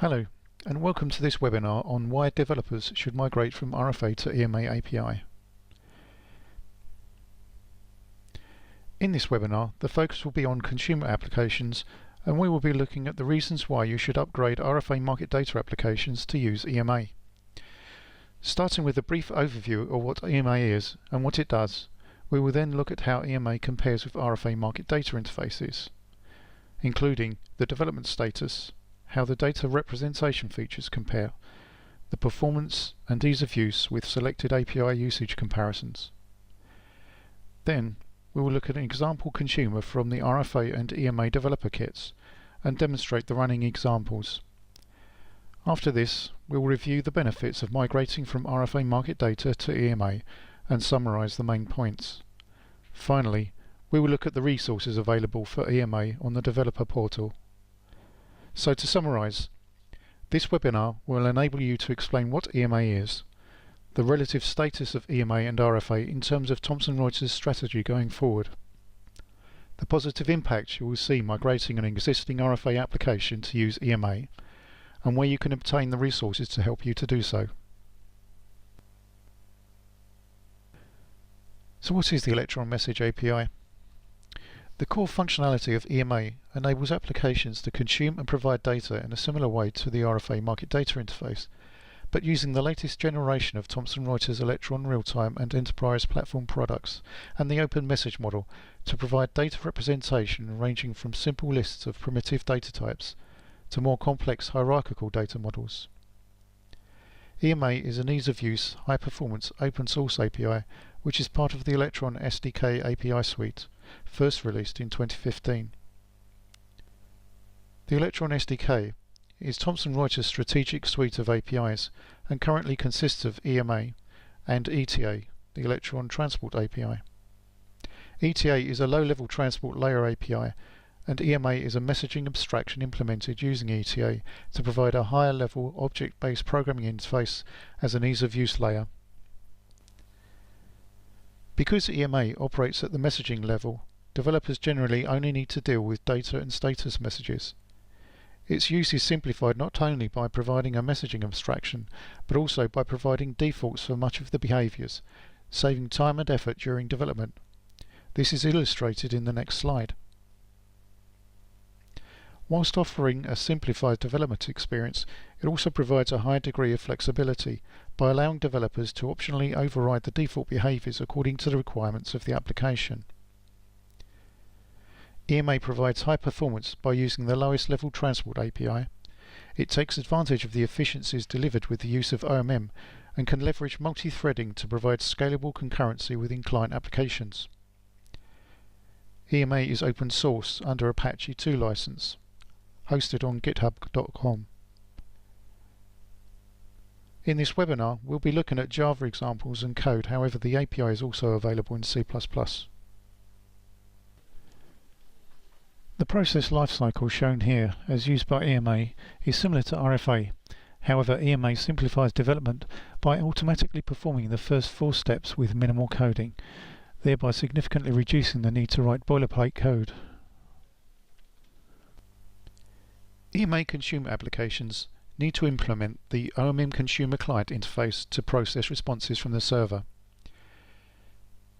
Hello, and welcome to this webinar on why developers should migrate from RFA to EMA API. In this webinar, the focus will be on consumer applications, and we will be looking at the reasons why you should upgrade RFA Marketdata applications to use EMA. Starting with a brief overview of what EMA is and what it does, we will then look at how EMA compares with RFA Marketdata interfaces, including the development status, how the data representation features compare, the performance and ease of use with selected API usage comparisons. Then, we will look at an example consumer from the RFA and EMA developer kits and demonstrate the running examples. After this, we will review the benefits of migrating from RFA Marketdata to EMA and summarize the main points. Finally, we will look at the resources available for EMA on the developer portal. So to summarize, this webinar will enable you to explain what EMA is, the relative status of EMA and RFA in terms of Thomson Reuters' strategy going forward, the positive impact you will see migrating an existing RFA application to use EMA, and where you can obtain the resources to help you to do so. So what is the Elektron Message API? The core functionality of EMA enables applications to consume and provide data in a similar way to the RFA Marketdata interface, but using the latest generation of Thomson Reuters Elektron real-time and enterprise platform products and the open message model to provide data representation ranging from simple lists of primitive data types to more complex hierarchical data models. EMA is an ease-of-use, high-performance open-source API which is part of the Elektron SDK API suite, first released in 2015. The Elektron SDK is Thomson Reuters' strategic suite of APIs and currently consists of EMA and ETA, the Elektron Transport API. ETA is a low-level transport layer API, and EMA is a messaging abstraction implemented using ETA to provide a higher-level object-based programming interface as an ease-of-use layer. Because EMA operates at the messaging level, developers generally only need to deal with data and status messages. Its use is simplified not only by providing a messaging abstraction, but also by providing defaults for much of the behaviors, saving time and effort during development. This is illustrated in the next slide. Whilst offering a simplified development experience, it also provides a high degree of flexibility by allowing developers to optionally override the default behaviors according to the requirements of the application. EMA provides high performance by using the lowest level transport API. It takes advantage of the efficiencies delivered with the use of OMM and can leverage multi-threading to provide scalable concurrency within client applications. EMA is open source under Apache 2 license, hosted on github.com. In this webinar, we'll be looking at Java examples and code, however the API is also available in C++. The process lifecycle shown here, as used by EMA, is similar to RFA. However, EMA simplifies development by automatically performing the first 4 steps with minimal coding, thereby significantly reducing the need to write boilerplate code. EMA consumer applications need to implement the OMM consumer client interface to process responses from the server.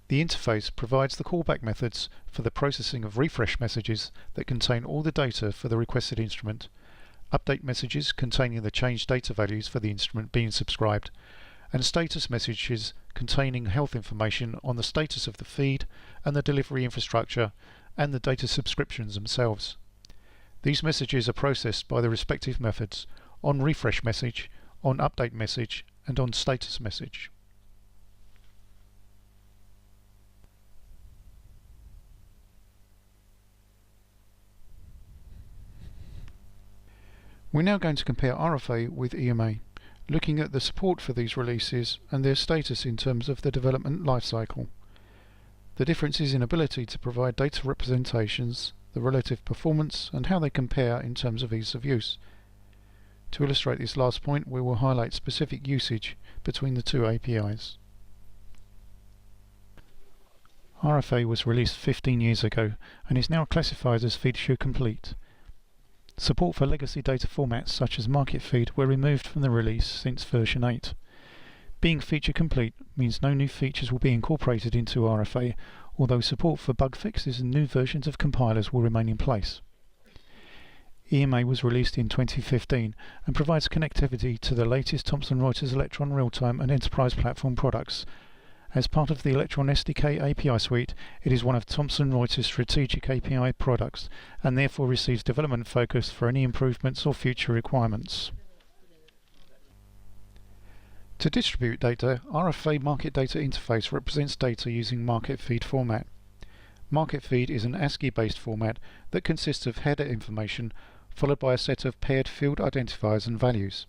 The interface provides the callback methods for the processing of refresh messages that contain all the data for the requested instrument, update messages containing the changed data values for the instrument being subscribed, and status messages containing health information on the status of the feed and the delivery infrastructure and the data subscriptions themselves. These messages are processed by the respective methods on refresh message, on update message, and on status message. We're now going to compare RFA with EMA, looking at the support for these releases and their status in terms of the development lifecycle, the differences in ability to provide data representations, the relative performance, and how they compare in terms of ease of use. To illustrate this last point, we will highlight specific usage between the two APIs. RFA was released 15 years ago and is now classified as feature complete. Support for legacy data formats such as market feed were removed from the release since version 8. Being feature complete means no new features will be incorporated into RFA, although support for bug fixes and new versions of compilers will remain in place. EMA was released in 2015 and provides connectivity to the latest Thomson Reuters Elektron real-time and enterprise platform products. As part of the Elektron SDK API suite, it is one of Thomson Reuters' strategic API products and therefore receives development focus for any improvements or future requirements. To distribute data, RFA Marketdata interface represents data using market feed format. Market feed is an ASCII-based format that consists of header information followed by a set of paired field identifiers and values.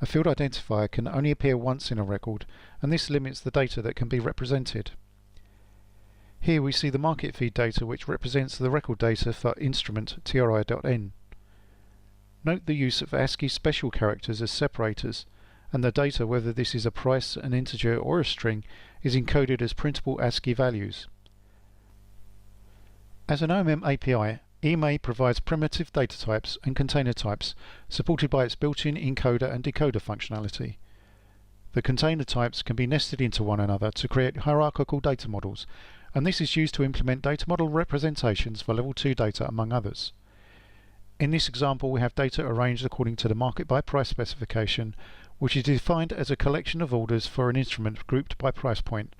A field identifier can only appear once in a record, and this limits the data that can be represented. Here we see the market feed data, which represents the record data for instrument tri.n. Note the use of ASCII special characters as separators, and the data, whether this is a price, an integer or a string, is encoded as printable ASCII values. As an OMM API, EMA provides primitive data types and container types, supported by its built-in encoder and decoder functionality. The container types can be nested into one another to create hierarchical data models, and this is used to implement data model representations for Level 2 data, among others. In this example, we have data arranged according to the market by price specification, which is defined as a collection of orders for an instrument grouped by price point.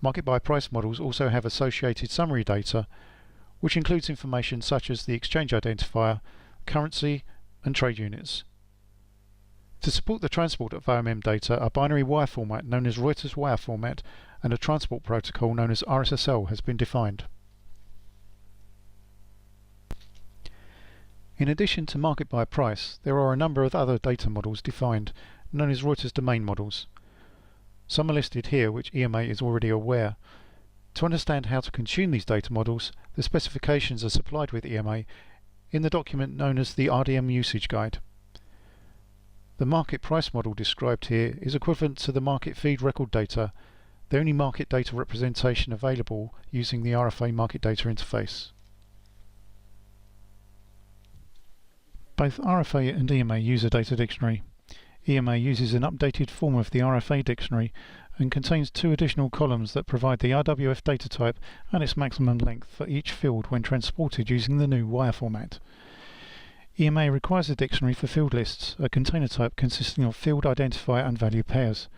Market by price models also have associated summary data, which includes information such as the exchange identifier, currency, and trade units. To support the transport of OMM data, a binary wire format known as Reuters wire format and a transport protocol known as RSSL has been defined. In addition to market by price, there are a number of other data models defined, known as Reuters domain models. Some are listed here, which EMA is already aware. To understand how to consume these data models, the specifications are supplied with EMA in the document known as the RDM Usage Guide. The market price model described here is equivalent to the market feed record data, the only market data representation available using the RFA Marketdata interface. Both RFA and EMA use a data dictionary. EMA uses an updated form of the RFA dictionary and contains 2 additional columns that provide the RWF data type and its maximum length for each field when transported using the new wire format. EMA requires a dictionary for field lists, a container type consisting of field identifier and value pairs,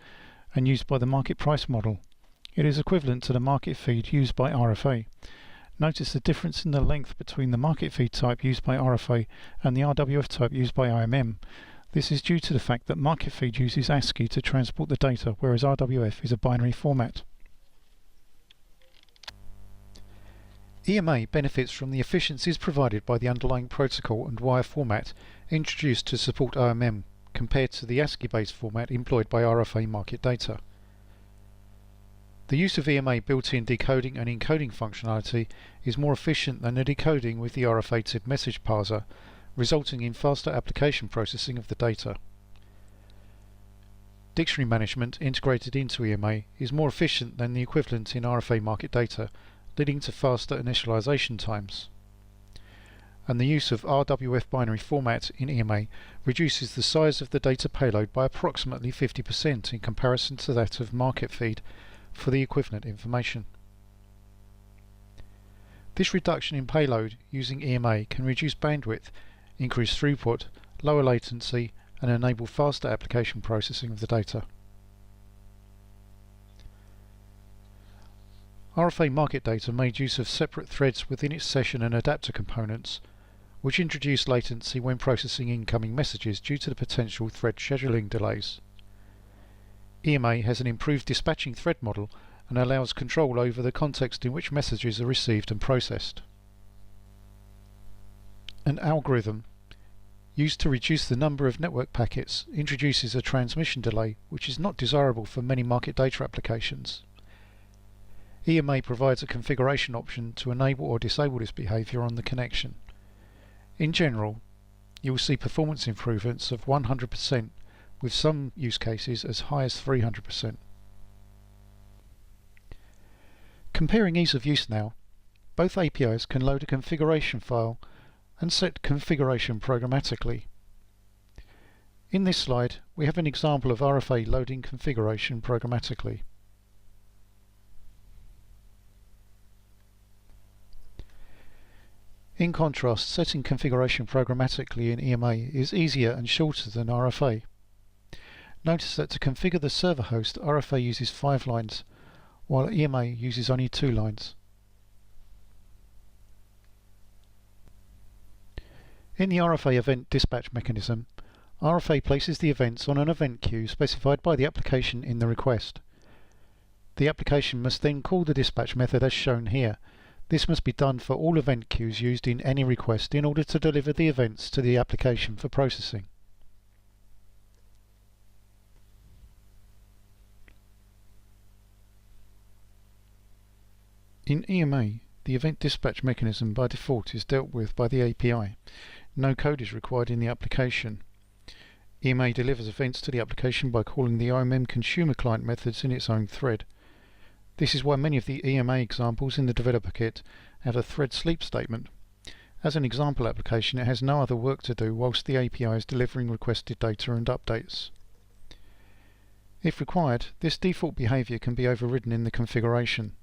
and used by the market price model. It is equivalent to the market feed used by RFA. Notice the difference in the length between the market feed type used by RFA and the RWF type used by OMM. This is due to the fact that market feed uses ASCII to transport the data, whereas RWF is a binary format. EMA benefits from the efficiencies provided by the underlying protocol and wire format introduced to support OMM, compared to the ASCII-based format employed by RFA Marketdata. The use of EMA built-in decoding and encoding functionality is more efficient than the decoding with the RFA message parser, resulting in faster application processing of the data. Dictionary management integrated into EMA is more efficient than the equivalent in RFA Marketdata, leading to faster initialization times. And the use of RWF binary format in EMA reduces the size of the data payload by approximately 50% in comparison to that of market feed for the equivalent information. This reduction in payload using EMA can reduce bandwidth, increase throughput, lower latency, and enable faster application processing of the data. RFA Marketdata made use of separate threads within its session and adapter components, which introduce latency when processing incoming messages due to the potential thread scheduling delays. EMA has an improved dispatching thread model and allows control over the context in which messages are received and processed. An algorithm used to reduce the number of network packets introduces a transmission delay which is not desirable for many market data applications. EMA provides a configuration option to enable or disable this behavior on the connection. In general, you will see performance improvements of 100%, with some use cases as high as 300%. Comparing ease of use now, both APIs can load a configuration file and set configuration programmatically. In this slide, we have an example of RFA loading configuration programmatically. In contrast, setting configuration programmatically in EMA is easier and shorter than RFA. Notice that to configure the server host, RFA uses 5 lines, while EMA uses only 2 lines. In the RFA event dispatch mechanism, RFA places the events on an event queue specified by the application in the request. The application must then call the dispatch method as shown here. This must be done for all event queues used in any request in order to deliver the events to the application for processing. In EMA, the event dispatch mechanism by default is dealt with by the API. No code is required in the application. EMA delivers events to the application by calling the OMM consumer client methods in its own thread. This is why many of the EMA examples in the developer kit have a thread sleep statement. As an example application, it has no other work to do whilst the API is delivering requested data and updates. If required, this default behavior can be overridden in the configuration.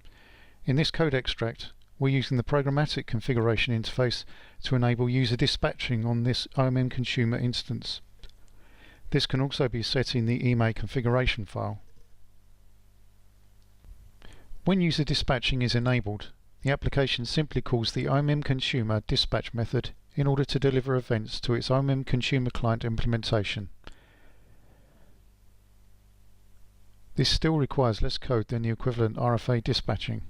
In this code extract, we're using the programmatic configuration interface to enable user dispatching on this OMM consumer instance. This can also be set in the EMA configuration file. When user dispatching is enabled, the application simply calls the OMM consumer dispatch method in order to deliver events to its OMM consumer client implementation. This still requires less code than the equivalent RFA dispatching.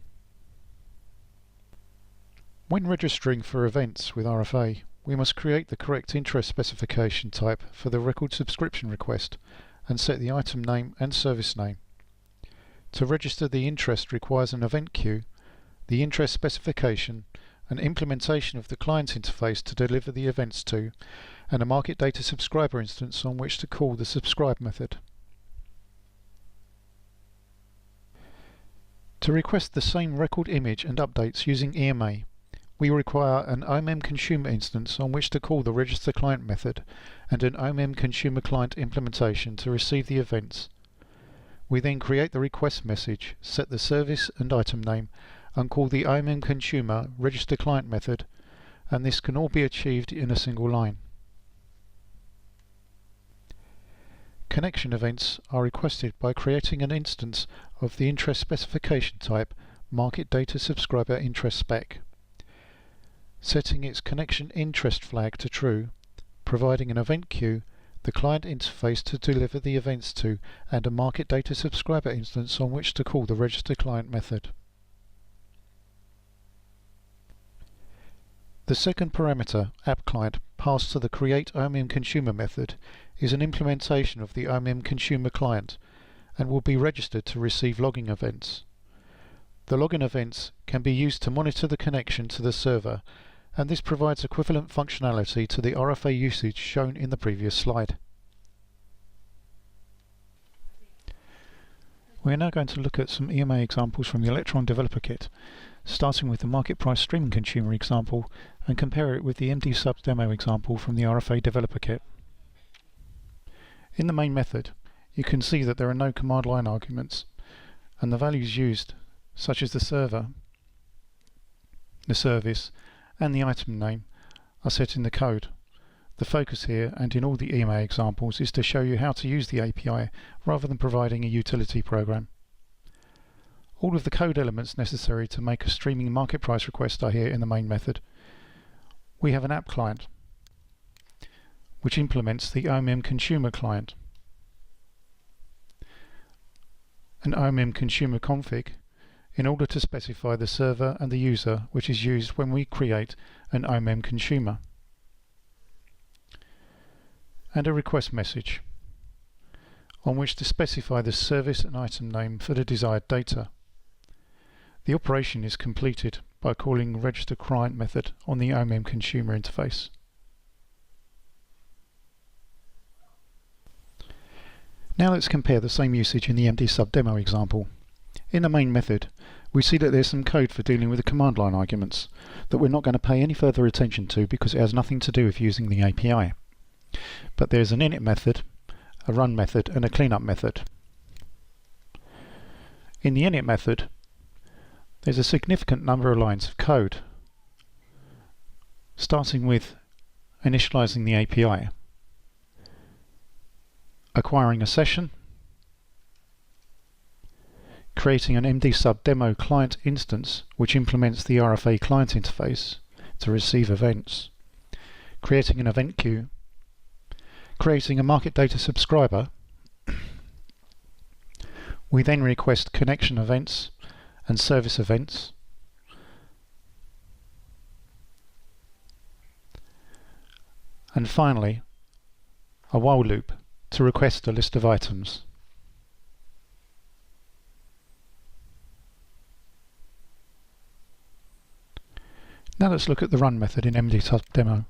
When registering for events with RFA, we must create the correct interest specification type for the record subscription request and set the item name and service name. To register the interest requires an event queue, the interest specification, an implementation of the client interface to deliver the events to, and a Marketdata subscriber instance on which to call the subscribe method. To request the same record image and updates using EMA, we require an OMM consumer instance on which to call the register client method and an OMM consumer client implementation to receive the events. We then create the request message, set the service and item name, and call the OMM consumer register client method, and this can all be achieved in a single line. Connection events are requested by creating an instance of the interest specification type Marketdata subscriber interest spec, setting its connection interest flag to true, providing an event queue, the client interface to deliver the events to, and a Marketdata subscriber instance on which to call the register client method. The second parameter, AppClient, passed to the create OMM consumer method, is an implementation of the OMM consumer client and will be registered to receive logging events. The login events can be used to monitor the connection to the server, and this provides equivalent functionality to the RFA usage shown in the previous slide. We are now going to look at some EMA examples from the Elektron Developer Kit, starting with the market price streaming consumer example and compare it with the MD subs demo example from the RFA Developer Kit. In the main method, you can see that there are no command line arguments, and the values used, such as the server, the service, and the item name, are set in the code. The focus here, and in all the EMA examples, is to show you how to use the API rather than providing a utility program. All of the code elements necessary to make a streaming market price request are here in the main method. We have an app client, which implements the OMM consumer client, an OMM consumer config, in order to specify the server and the user which is used when we create an OMM consumer, and a request message on which to specify the service and item name for the desired data. The operation is completed by calling register client method on the OMM consumer interface. Now let's compare the same usage in the MD sub demo example. In the main method, we see that there's some code for dealing with the command line arguments that we're not going to pay any further attention to because it has nothing to do with using the API. But there's an init method, a run method, and a cleanup method. In the init method, there's a significant number of lines of code, starting with initializing the API, acquiring a session, creating an MD-sub demo client instance which implements the RFA client interface to receive events, creating an event queue, creating a Marketdata subscriber. We then request connection events and service events, and finally a while loop to request a list of items. Now let's look at the run method in MD-sub demo.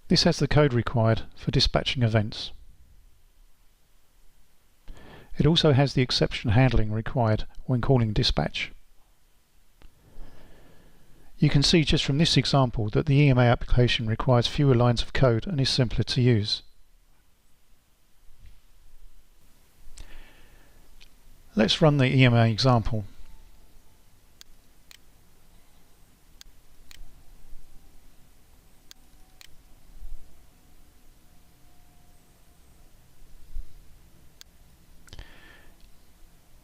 This has the code required for dispatching events. It also has the exception handling required when calling dispatch. You can see just from this example that the EMA application requires fewer lines of code and is simpler to use. Let's run the EMA example.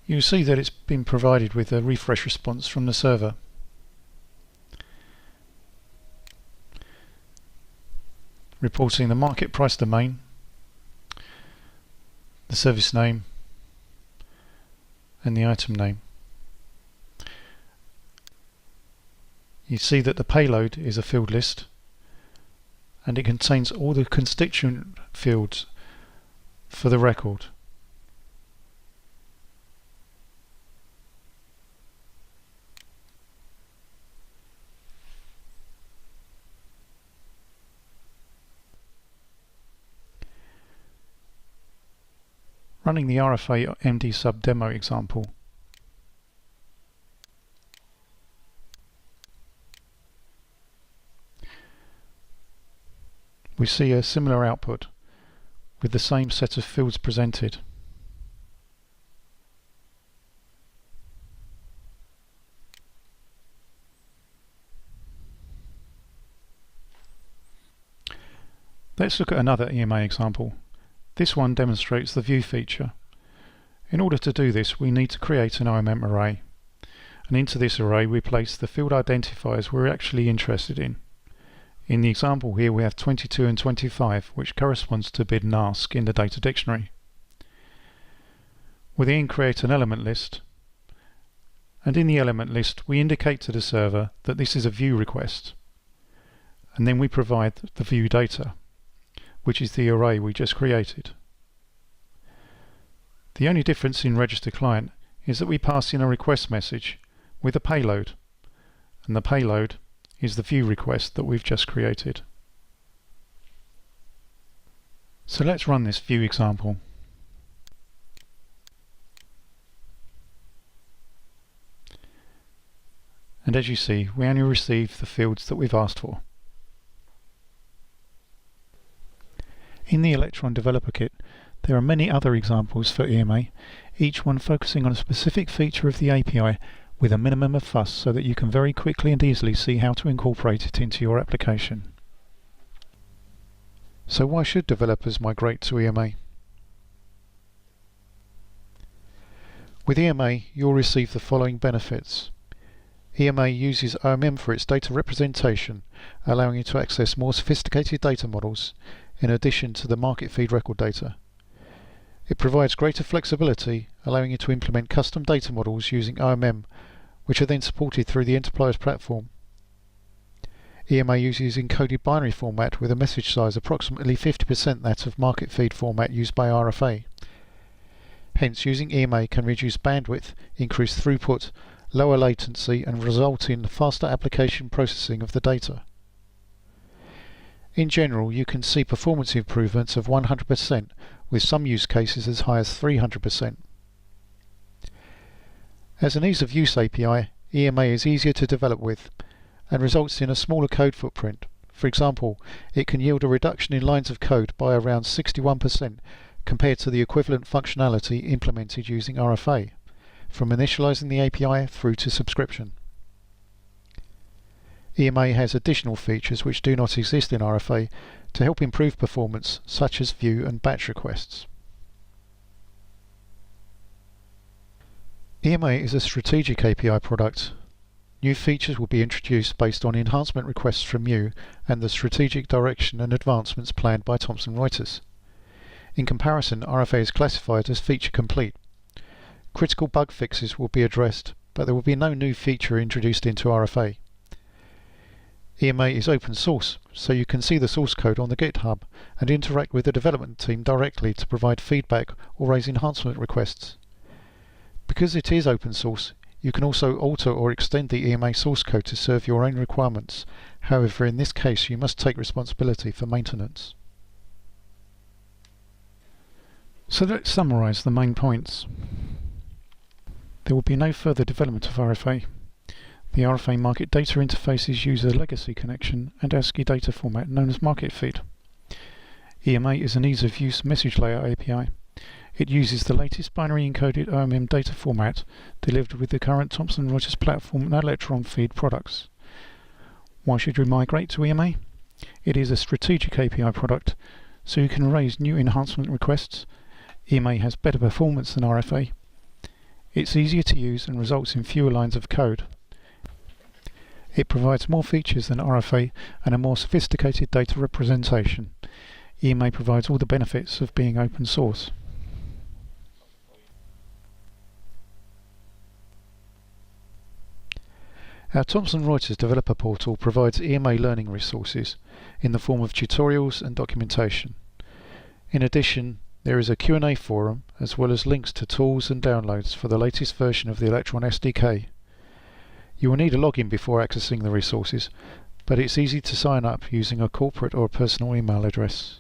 You'll see that it's been provided with a refresh response from the server. Reporting the market price domain, the service name, and the item name. You see that the payload is a field list, and it contains all the constituent fields for the record. Running the RFA MD-sub demo example, we see a similar output with the same set of fields presented. Let's look at another EMA example. This one demonstrates the view feature. In order to do this, we need to create an OMM array, and into this array we place the field identifiers we're actually interested in. In the example here we have 22 and 25, which corresponds to bid and ask in the data dictionary. We then create an element list, and in the element list we indicate to the server that this is a view request, and then we provide the view data, which is the array we just created. The only difference in register client is that we pass in a request message with a payload, and the payload is the view request that we've just created. So let's run this view example. And as you see, we only receive the fields that we've asked for. In the Elektron Developer Kit, there are many other examples for EMA, each one focusing on a specific feature of the API with a minimum of fuss so that you can very quickly and easily see how to incorporate it into your application. So why should developers migrate to EMA? With EMA, you'll receive the following benefits. EMA uses OMM for its data representation, allowing you to access more sophisticated data models in addition to the market feed record data. It provides greater flexibility, allowing you to implement custom data models using OMM, which are then supported through the enterprise platform. EMA uses encoded binary format with a message size approximately 50% that of market feed format used by RFA. Hence, using EMA can reduce bandwidth, increase throughput, lower latency, and result in faster application processing of the data. In general, you can see performance improvements of 100%, with some use cases as high as 300%. As an ease-of-use API, EMA is easier to develop with and results in a smaller code footprint. For example, it can yield a reduction in lines of code by around 61% compared to the equivalent functionality implemented using RFA, from initializing the API through to subscription. EMA has additional features which do not exist in RFA to help improve performance, such as view and batch requests. EMA is a strategic API product. New features will be introduced based on enhancement requests from you and the strategic direction and advancements planned by Thomson Reuters. In comparison, RFA is classified as feature complete. Critical bug fixes will be addressed, but there will be no new feature introduced into RFA. EMA is open source, so you can see the source code on the GitHub and interact with the development team directly to provide feedback or raise enhancement requests. Because it is open source, you can also alter or extend the EMA source code to serve your own requirements. However, in this case, you must take responsibility for maintenance. So let's summarize the main points. There will be no further development of RFA. The RFA Marketdata interfaces use a legacy connection and ASCII data format known as market feed. EMA is an ease-of-use message layer API. It uses the latest binary encoded OMM data format delivered with the current Thomson Reuters platform and Elektron feed products. Why should you migrate to EMA? It is a strategic API product, so you can raise new enhancement requests. EMA has better performance than RFA. It's easier to use and results in fewer lines of code. It provides more features than RFA and a more sophisticated data representation. EMA provides all the benefits of being open source. Our Thomson Reuters developer portal provides EMA learning resources in the form of tutorials and documentation. In addition, there is a Q&A forum as well as links to tools and downloads for the latest version of the Elektron SDK. You will need a login before accessing the resources, but it's easy to sign up using a corporate or a personal email address.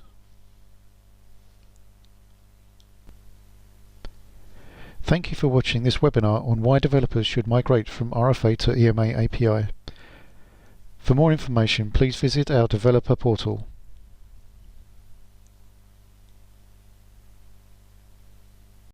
Thank you for watching this webinar on why developers should migrate from RFA to EMA API. For more information, please visit our developer portal.